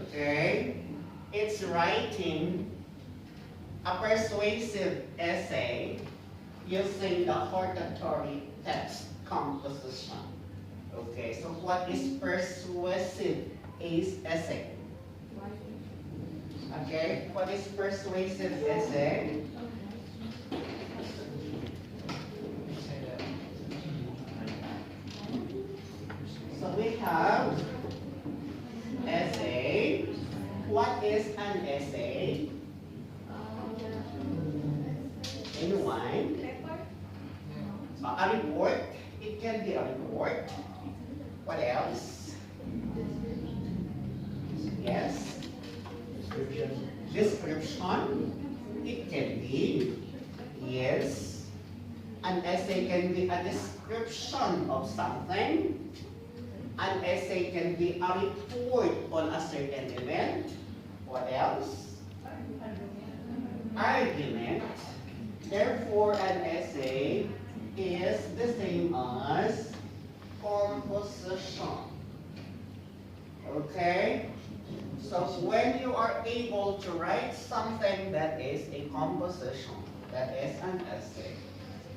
Okay? It's writing a persuasive essay using the hortatory text composition. Okay, so what is persuasive essay? Okay, what is persuasive essay? So we have essay. What is an essay? Anyone? A report. It can be a report. What else? Yes. Description. It can be. Yes. An essay can be a description of something. An essay can be a report on a certain event. What else? Argument. Therefore, an essay is the same as composition. Okay? So when you are able to write something that is a composition, that is an essay,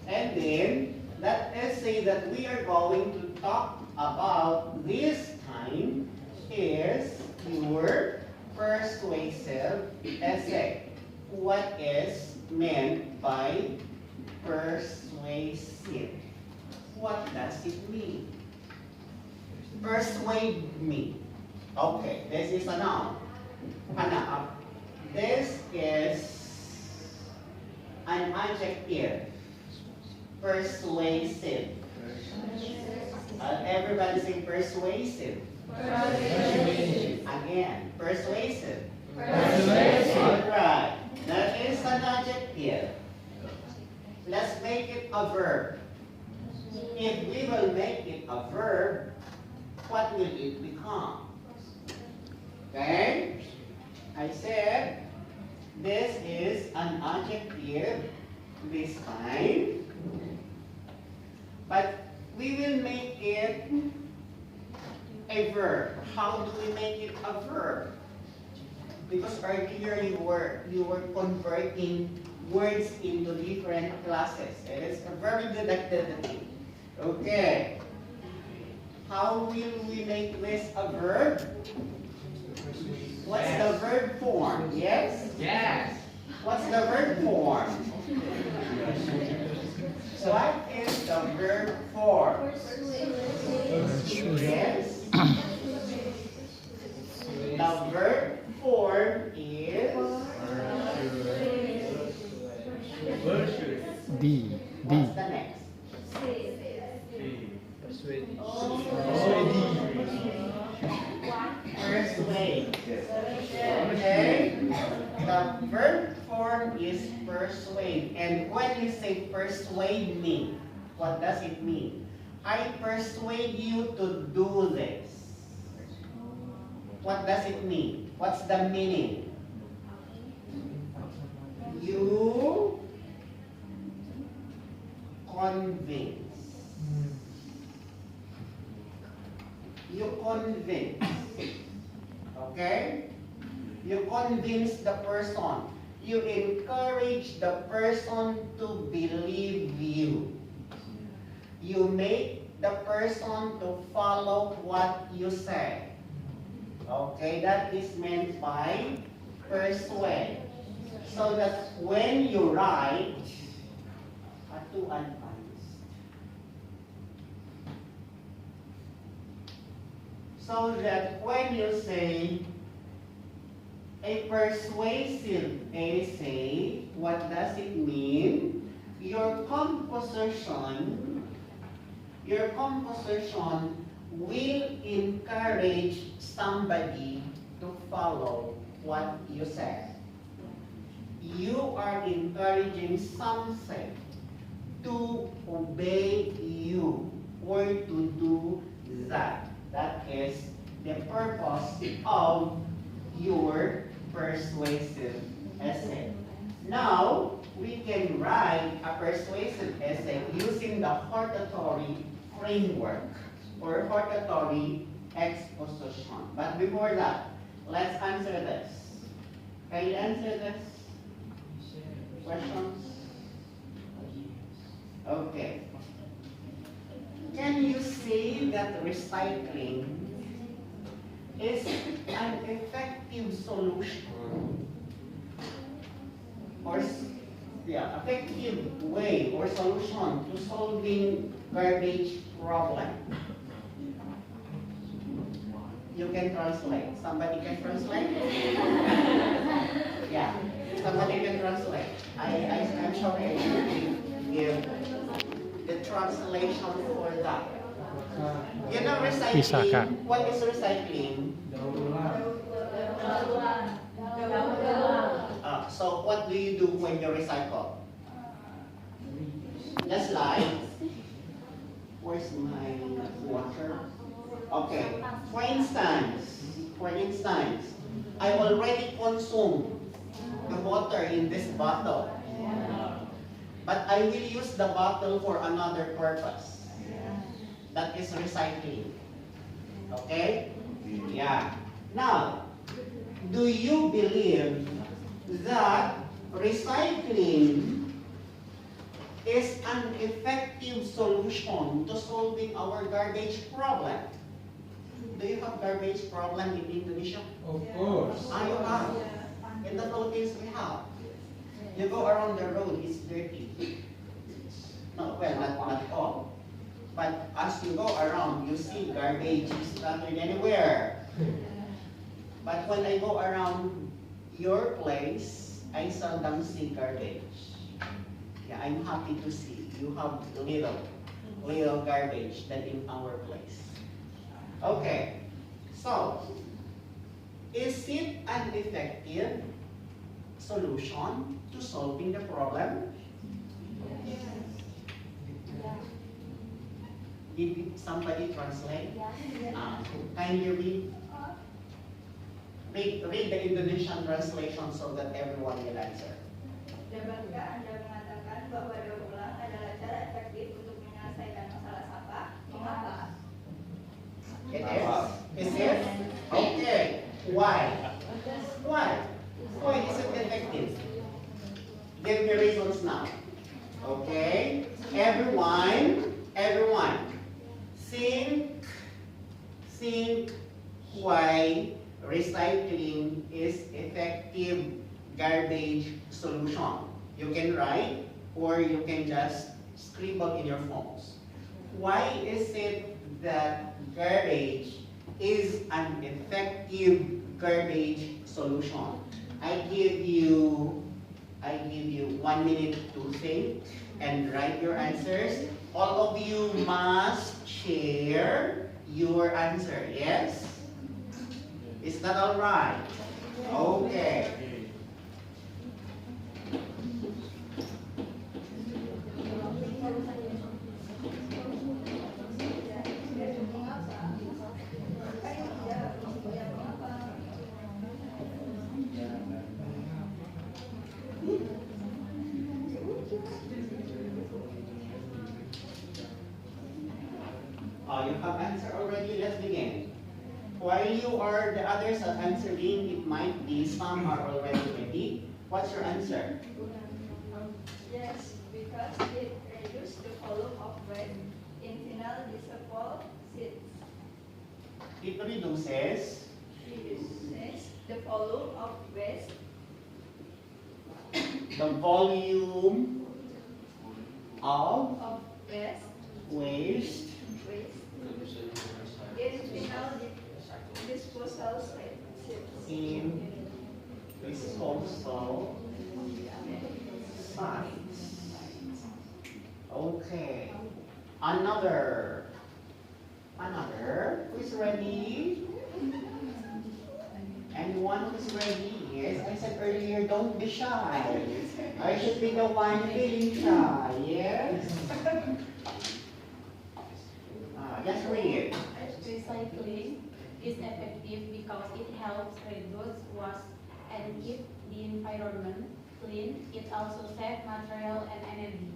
and then that essay that we are going to talk about this time is your persuasive essay. What is meant by persuasive? What does it mean? Persuade me. Okay, this is a noun. This is an adjective. Persuasive. Everybody say persuasive. Persuasive. Again, persuasive. Persuasive. Alright, that is an adjective. Let's make it a verb. If we will make it a verb, what will it become? Okay? I said this is an adjective this time, but we will make it a verb. How do we make it a verb? Because earlier you were converting words into different classes. It is a very good activity. Okay. How will we make this a verb? What's the verb form? Yes? Yes. What's the verb form? So what is the verb form? Yes. The verb form is D. What's the next? Persuade. Okay. The verb form is persuade. And when you say persuade me, what does it mean? I persuade you to do this. What does it mean? What's the meaning? You convince. You convince. Okay? You convince the person. You encourage the person to believe you. You make the person to follow what you say. Okay, that is meant by persuade. So that when you write, so that when you say a persuasive essay, what does it mean? Your composition will encourage somebody to follow what you say. You are encouraging something to obey you or to do that. That is the purpose of your persuasive essay. Now, we can write a persuasive essay using the hortatory framework or hortatory exposition. But before that, Let's answer this. Can you answer this? Questions? Okay. Can you say that recycling is an effective solution or effective way or solution to solving garbage problem? You can translate. Somebody can translate? Yeah, somebody can translate. I'm sorry I should give the translation for that. You know recycling? What is recycling? So what do you do when you recycle? Just like, where's my water? Okay, for instance, I already consumed the water in this bottle, but I will use the bottle for another purpose. That is recycling. Okay? Yeah. Now, do you believe that recycling is an effective solution to solving our garbage problem? Do you have garbage problem in Indonesia? Of course. You have. In the Philippines, we have. You go around the road, it's dirty. No, well, not all. But as you go around, you see garbage scattered anywhere. But when I go around your place, I seldom see garbage. Yeah, I'm happy to see you have little garbage than in our place. Okay, so is it an effective solution to solving the problem? Did somebody translate? Can you read the Indonesian translation so that everyone will answer? Dapatkah Anda mengatakan bahwa daur ulang adalah cara efektif untuk menyelesaikan masalah sampah? Mengapa? It is. Is it? Okay. Why? Why? Why is it effective? Give me reasons now. Okay. Everyone. Think why recycling is effective garbage solution. You can write or you can just scribble in your phones. Why is it that garbage is an effective garbage solution? I give you 1 minute to think and write your answers. All of you must share your answer. Yes? Is that all right? Okay. You have answered already. Let's begin. While the others are answering, it might be some are already ready. What's your answer? Yes, because it reduces the volume of waste in final disposal sheets. It reduces The volume of waste the volume of waste in final disposal sheets. in disposal sites. Okay. Another. Who's ready? Anyone who's ready? Yes, I said earlier, don't be shy. I should be the one feeling shy. Yes? Just read. Recycling is effective because it helps reduce waste and keep the environment clean. It also saves material and energy.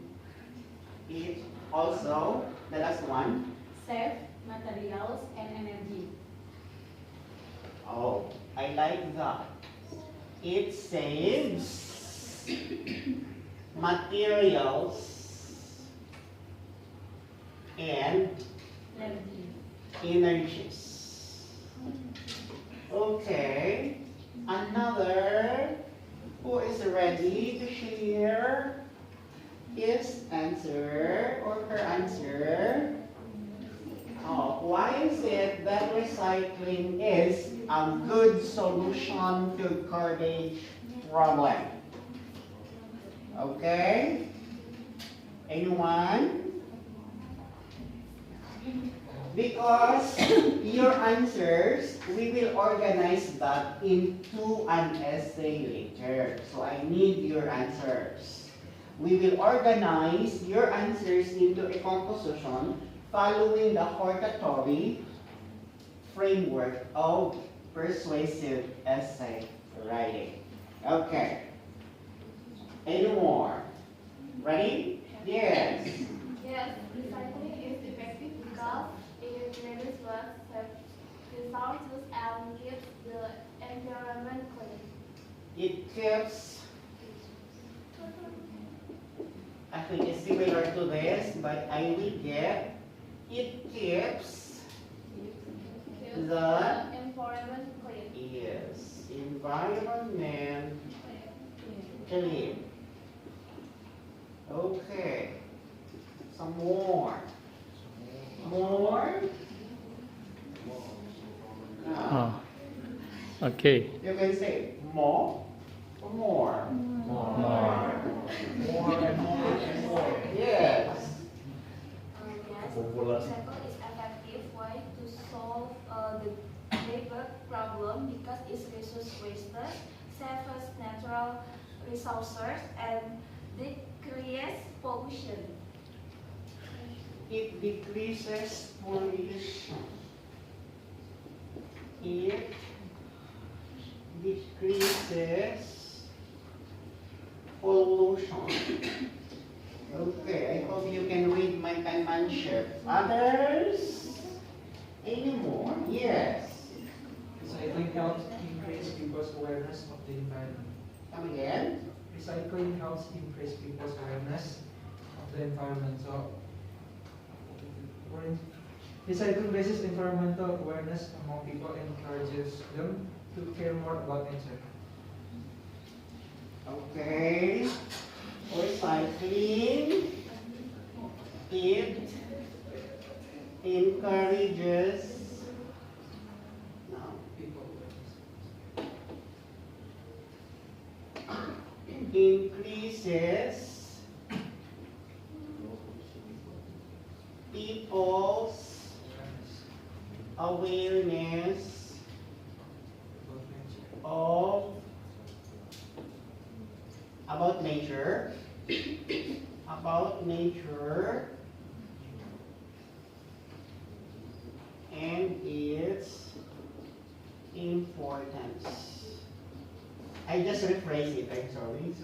It also, the last one. Save materials and energy. Oh, I like that. It saves materials and energies. Okay. Another who is ready to share his answer or her answer. Oh, why is it that recycling is a good solution to garbage problem? Okay? Anyone? Because your answers, we will organize that into an essay later. So I need your answers. We will organize your answers into a composition following the hortatory framework of persuasive essay writing. Okay. Any more? Ready? Yes. Yes, recycling is effective because it reduces resources and keeps the environment clean. It keeps, I think it's similar to this, but I will get, it keeps Keeps the, environment clean. yes, environment clean. Okay. Some more. More? Oh, okay. You can say more or more. More. More and more and more. Yes. Yes, recycle is effective way to solve the labor problem because it reduces wastage, saves natural resources, and decreases pollution. It decreases pollution. It decreases pollution. Okay, I hope you can read my penmanship. Others? Any more? Yes. Recycling helps increase people's awareness of the environment. Come again? Recycling helps increase people's awareness of the environment. So, recycling raises environmental awareness among people and encourages them to care more about nature. Okay. Recycling. It encourages. No. People Increases people's awareness of about nature and its importance. I just rephrased it, I'm sorry.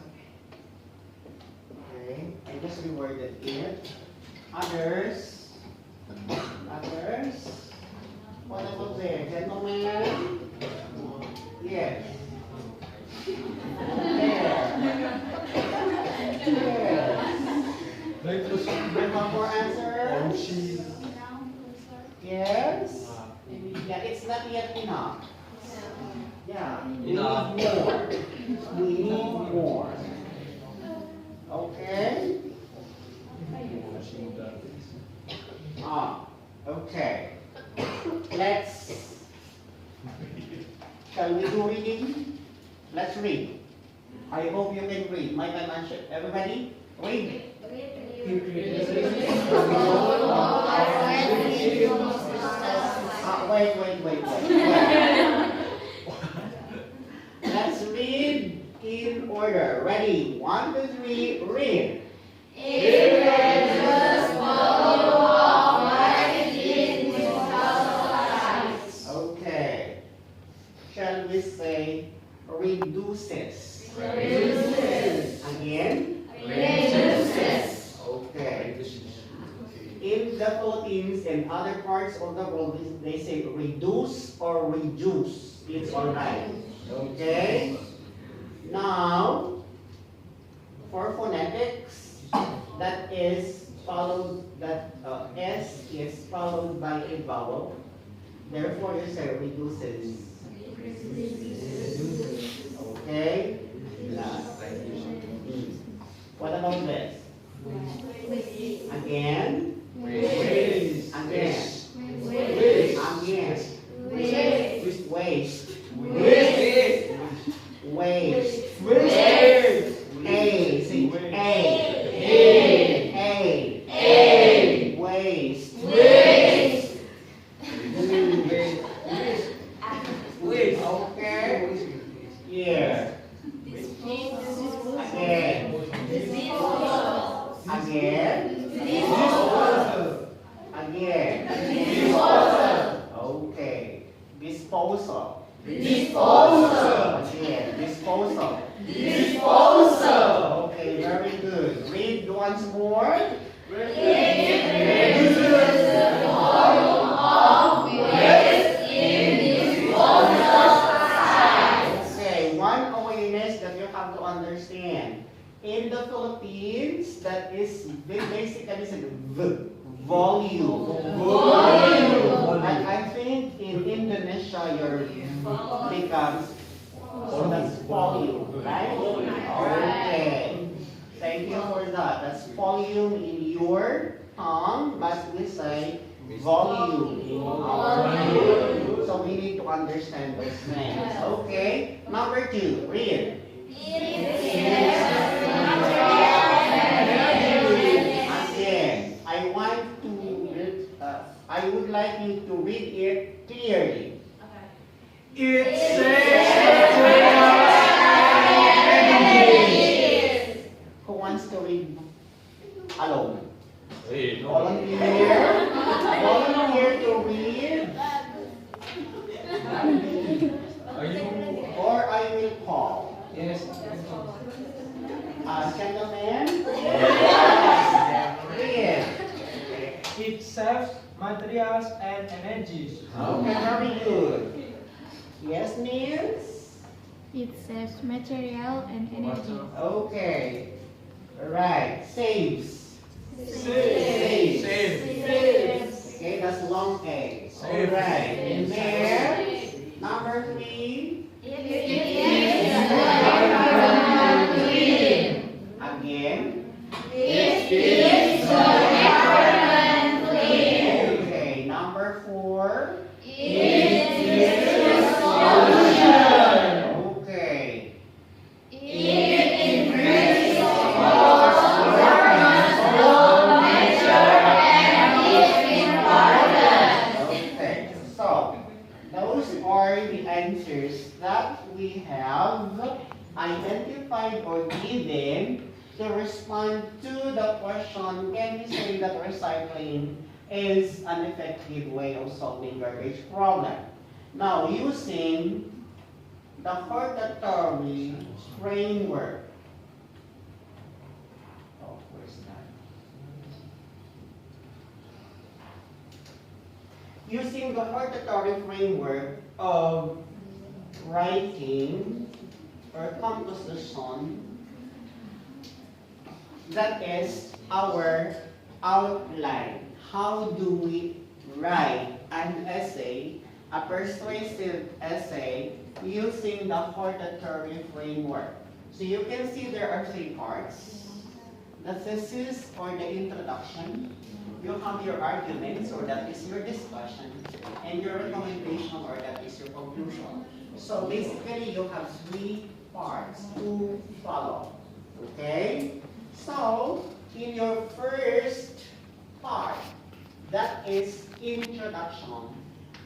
Okay, I just reworded it. Others? What about there? Gentlemen? Yes. There. Yes. One more answer? Yes? Yeah, it's not yet enough. Yeah, we need more. We need more. Okay? Okay. Shall we do reading? Let's read. I hope you can read. My penmanship. Everybody, read. Wait. Let's read in order. Ready? 1, 2, 3, read. Okay. Shall we say reduces? Again? Okay. In the Philippines and other parts of the world, they say reduce or reduce. It's alright. Okay? Now, for phonetics, that is followed, S is followed by a vowel. Therefore, you say reduces. Okay? Last. What about this? Again? Again. Again. Waste. Waste. A. Say A. Waste. Okay. Here. Again. Again. Okay. Disposal. Again. Disposal. Okay, very good. Read once more. Okay, one awareness that you have to understand. In the Philippines, that is basically said volume. And I think in Indonesia, your becomes that's volume, right? Okay. Thank you for that. That's volume in your tongue, but we say volume in our tongue. So we need to understand those things. Okay. Number 2, read. Again, I would like you to read it clearly. It Who wants to read alone? Read. Volunteer. Volunteer to read. Or I will call. Yes. Gentlemen. Yes. Read. It saves materials and energies. Okay, very good. Yes, Niels? It saves material and energy. Okay. Right. Saves. Saves. Okay, that's long A. Alright. And there. Number 3. Again. Okay, number 4. Okay. Okay, so those are the answers that we have identified or given to respond to the question, can we say that recycling is an effective way of solving garbage problem? Now, using the hortatory framework. Oh, where's that? Using the hortatory framework of writing or composition, that is our outline. How do we write an essay, a persuasive essay, using the hortatory framework? So you can see there are 3 parts. The thesis or the introduction. You have your arguments, or that is your discussion, and your recommendation, or that is your conclusion. So basically, you have 3 parts to follow. Okay? So, in your first part, that is introduction.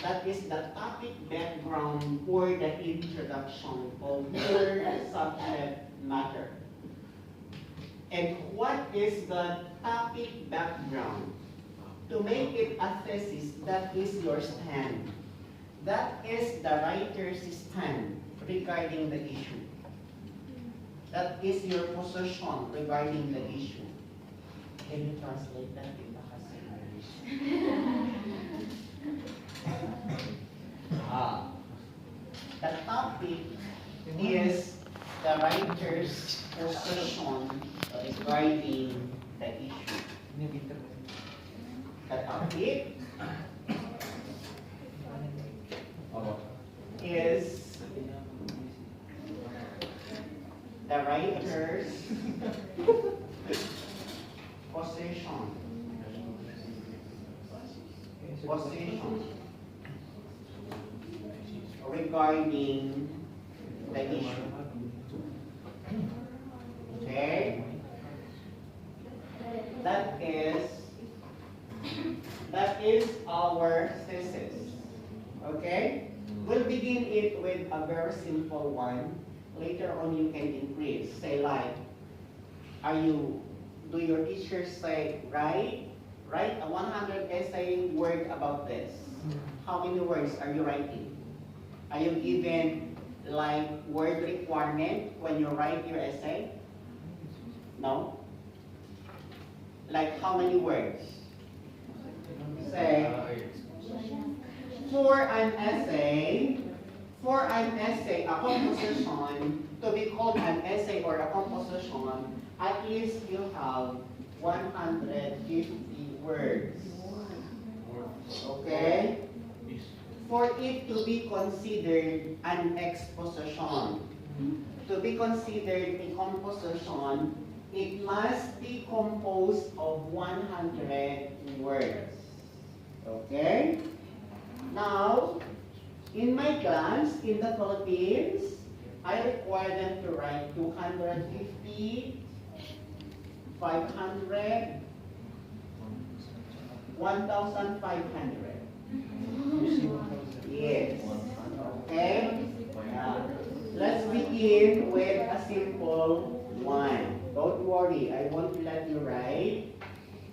That is the topic background or the introduction of your subject matter. And what is the topic background? To make it a thesis, that is your stand. That is the writer's stand regarding the issue. That is your position regarding the issue. Can you translate that in Bahasa English? The topic is the writer's position regarding the issue. The topic is the writer's position. Regarding the issue. Okay? That is our thesis. Okay? We'll begin it with a very simple one. Later on you can increase. Say like, do your teachers say, write a 100 essay word about this? How many words are you writing? Are you given like word requirement when you write your essay? No? Like how many words? Say, for an essay, a composition, to be called an essay or a composition, at least you have 150 words. Okay? For it to be considered an exposition, to be considered a composition, it must be composed of 100 words. Okay? Now, in my class, in the Philippines, I require them to write 250, 500, 1,500. Yes. Okay? Let's begin with a simple one. Don't worry, I won't let you write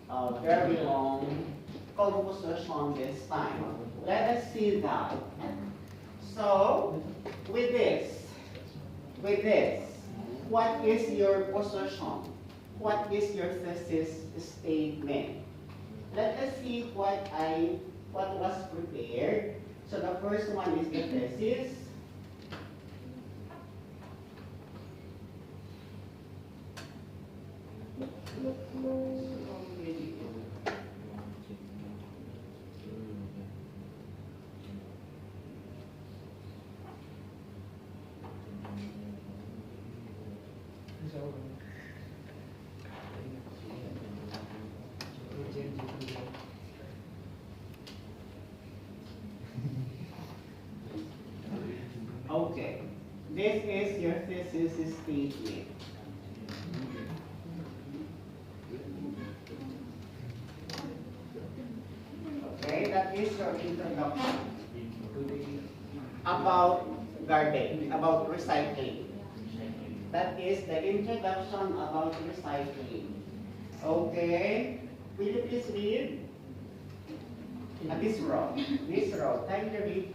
a very long composition this time. Let us see that. So, with this, what is your position? What is your thesis statement? Let us see what was prepared. So the first one is the thesis. Okay, this is your thesis statement. Okay, that is your introduction about garbage, about recycling. That is the introduction about recycling. Okay, will you please read? This row. Time to read.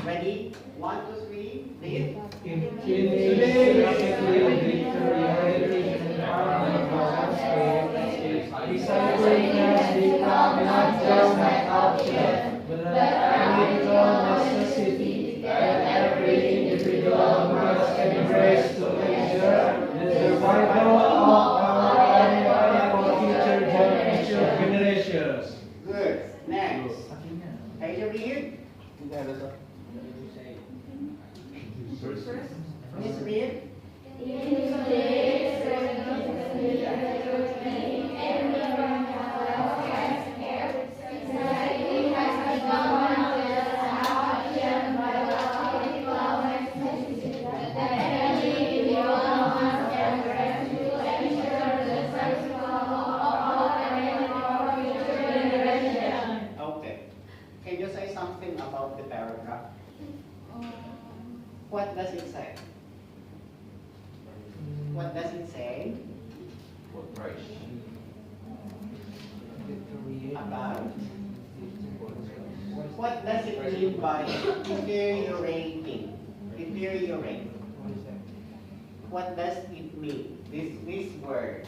Ready? 1, 2, 3, read. In today's recycling has become not just an option, but an inevitable necessity that every individual must embrace to ensure the survival of our planet for future generations. Good. Next. Can you read? Please read. Okay. Can you say something about the paragraph? What does it say? What does it say? About? What does it mean by deteriorating? Deteriorate. What does it mean? This word.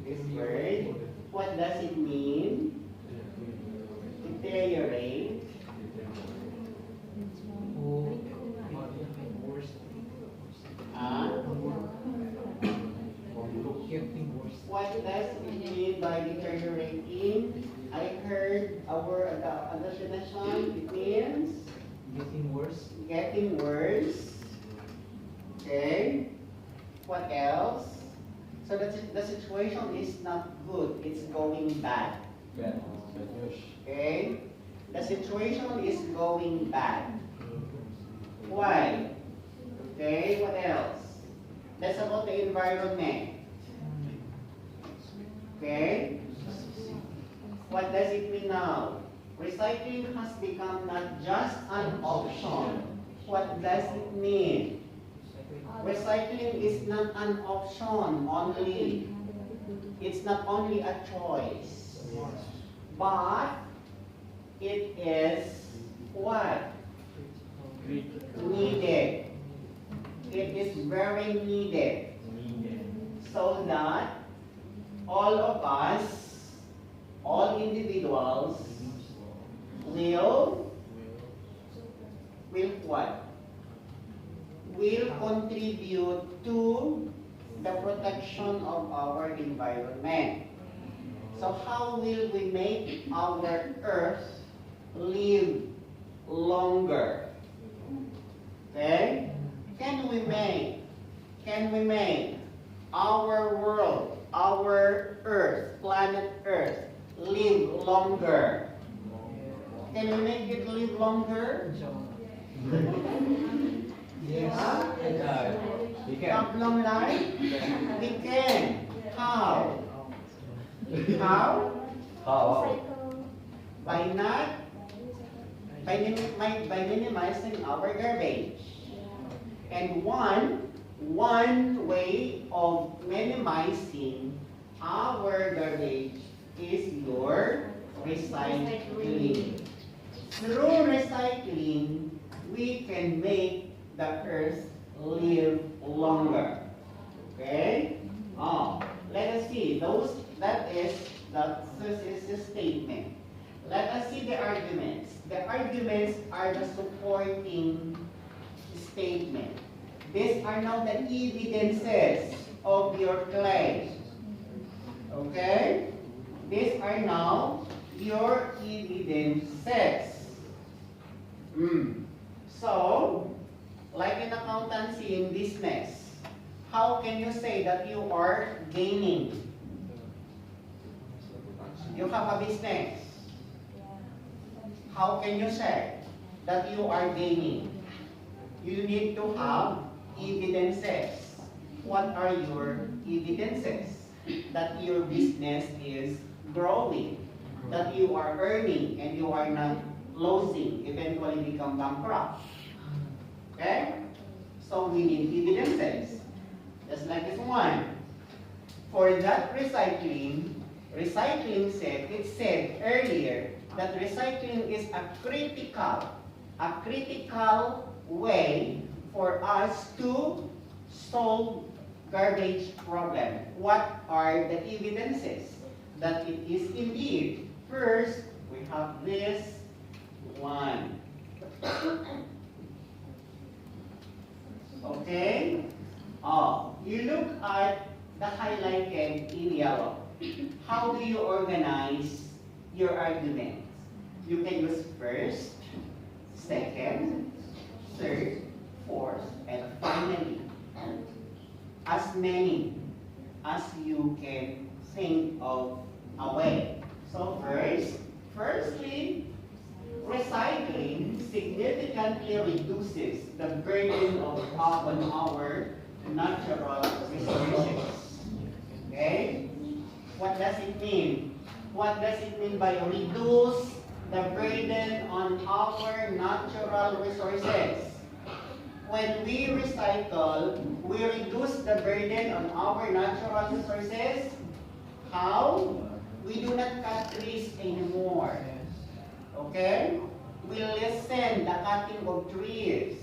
This word. What does it mean? Deteriorate. What definition? It means Getting worse. getting worse. Okay. What else? So the situation is not good. It's going bad. Okay. The situation is going bad. Why? Okay. What else? That's about the environment. Okay. What does it mean now? Recycling has become not just an option. What does it mean? Recycling is not an option only. It's not only a choice. But it is what? Needed. It is very needed. So that all of us, all individuals, will what? Will contribute to the protection of our environment. So how will we make our earth live longer? Okay? Can we make our world, our earth, planet earth, live longer? Can we make it live longer? Yes. Long life? We can. How? How? Recycle. By not? By minimizing our garbage. And one way of minimizing our garbage is your recycling. Through recycling, we can make the earth live longer. Okay? Let us see. This is the statement. Let us see the arguments. The arguments are the supporting statement. These are now the evidences of your claim. Okay? These are now your evidences. So, like in accountancy in business, how can you say that you are gaining? You have a business. How can you say that you are gaining? You need to have evidences. What are your evidences? That your business is growing, that you are earning and you are not losing, eventually become bankrupt. Okay? So we need evidences. Just like this one. For that recycling said earlier that recycling is a critical way for us to solve garbage problem. What are the evidences that it is indeed? First, we have this one. Okay? You look at the highlighted in yellow. How do you organize your arguments? You can use first, second, third, fourth, and finally, as many as you can think of a way. So firstly, recycling significantly reduces the burden on our natural resources. Okay? What does it mean? What does it mean by reduce the burden on our natural resources? When we recycle, we reduce the burden on our natural resources. How? We do not cut trees anymore. Okay? We lessen the cutting of trees.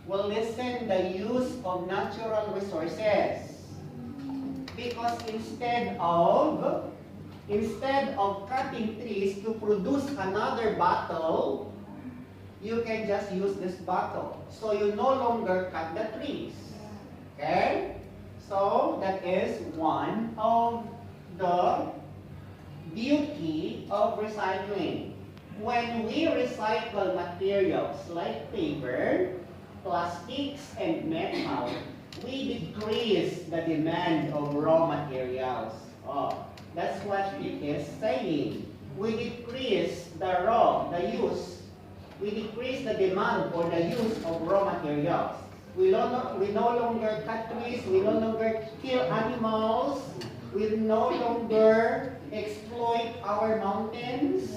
We lessen the use of natural resources. Because instead of cutting trees to produce another bottle, you can just use this bottle. So you no longer cut the trees. Okay? So that is one of the beauty of recycling. when we recycle materials like paper, plastics, and metal, we decrease the demand of raw materials. Oh, that's what it is saying. We decrease we decrease the demand or the use of raw materials. We no longer cut trees, we no longer kill animals, we no longer exploit our mountains,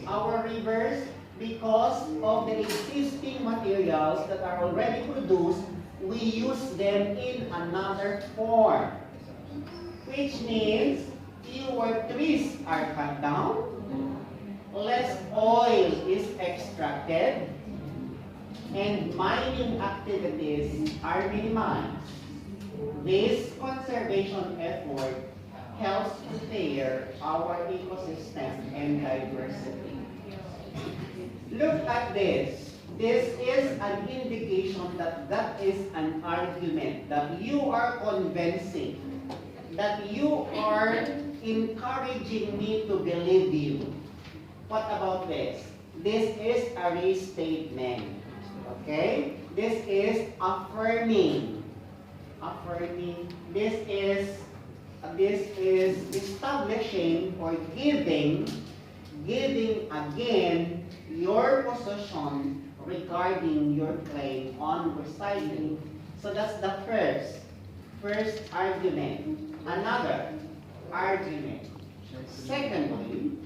our rivers, because of the existing materials that are already produced, we use them in another form. Which means fewer trees are cut down, less oil is extracted, and mining activities are minimized. This conservation effort helps prepare our ecosystem and diversity. Look at this. This is an indication that that is an argument, that you are convincing, that you are encouraging me to believe you. What about this? This is a restatement. Okay? This is affirming. Affirming. This is establishing or giving again your position regarding your claim on recycling. So that's the first argument. Another argument. Secondly,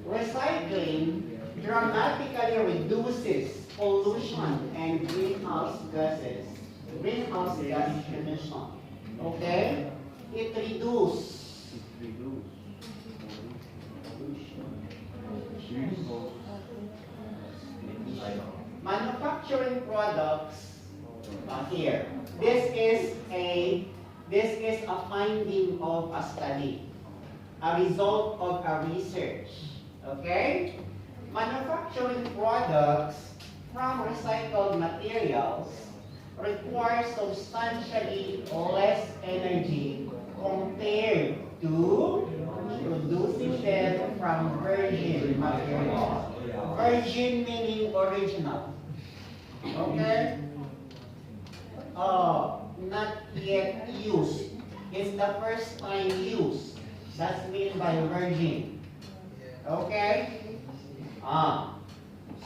recycling dramatically reduces pollution and greenhouse gas emission. Okay? It reduces manufacturing products here. This is a finding of a study, a result of a research. Okay? Manufacturing products from recycled materials require substantially less energy compared to producing them from virgin materials. Virgin meaning original. Okay? Not yet used. It's the first time used. That's meant by virgin. Okay?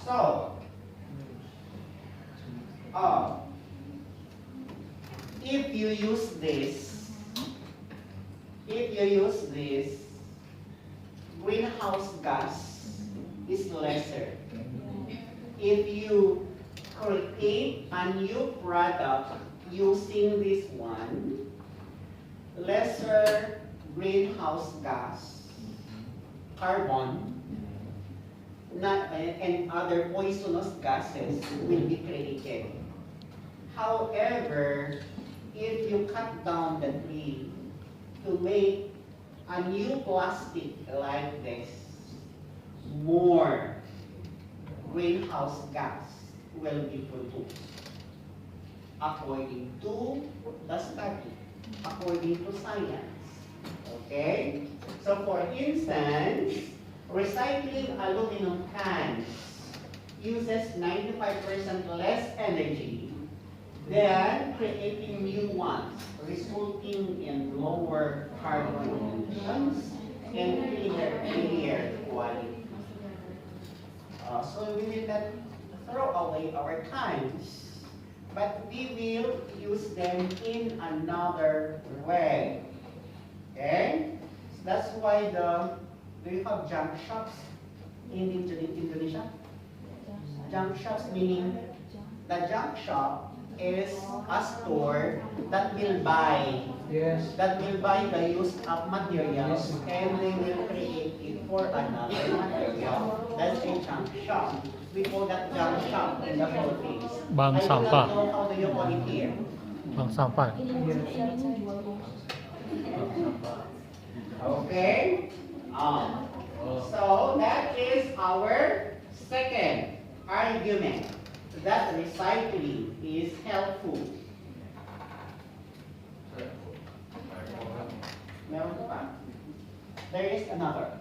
So, if you use this, greenhouse gas is lesser. If you create a new product using this one, lesser greenhouse gas, carbon, and other poisonous gases will be created. However, if you cut down the tree to make a new plastic like this, more greenhouse gas will be produced according to the study, according to science. Okay? So for instance, recycling aluminum cans uses 95% less energy than creating new ones, resulting in lower carbon emissions and cleaner quality. So we will not throw away our cans, but we will use them in another way. Okay? That's why do you have junk shops in Indonesia? Junk shops meaning the junk shop is a store that will buy the used up materials and they will create it for another material. That's a junk shop. We call that junk shop in the Philippines. Bank I do sampah. not know how do you call it here. Bank sampah. Okay? So that is our second argument, that recycling is helpful. Meron pa? There is another.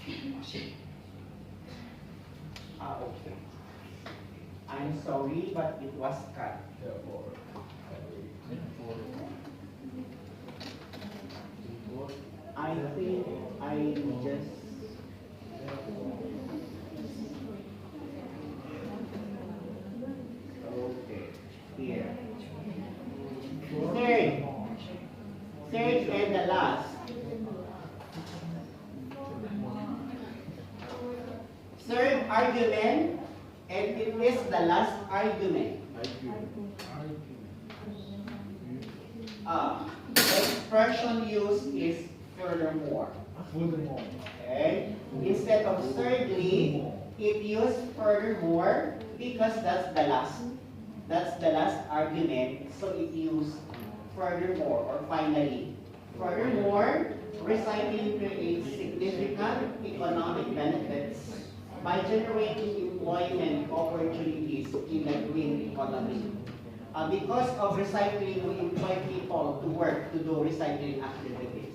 Okay. I'm sorry, but it was cut. I think I just okay here. Third and the last. Third argument, and it is the last argument. The expression used is furthermore. Okay? Instead of thirdly, it used furthermore because that's the last. That's the last argument, so it used furthermore or finally. Furthermore, recycling creates significant economic benefits by generating employment opportunities in the green economy. Because of recycling, we employ people to work to do recycling activities.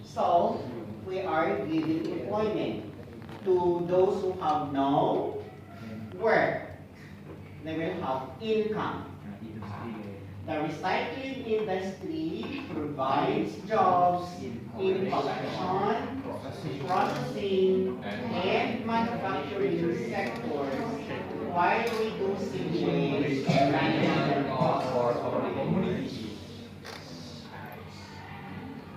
So, we are giving employment to those who have no work. They will have income. The recycling industry provides jobs in collection, processing, and manufacturing sectors while reducing waste and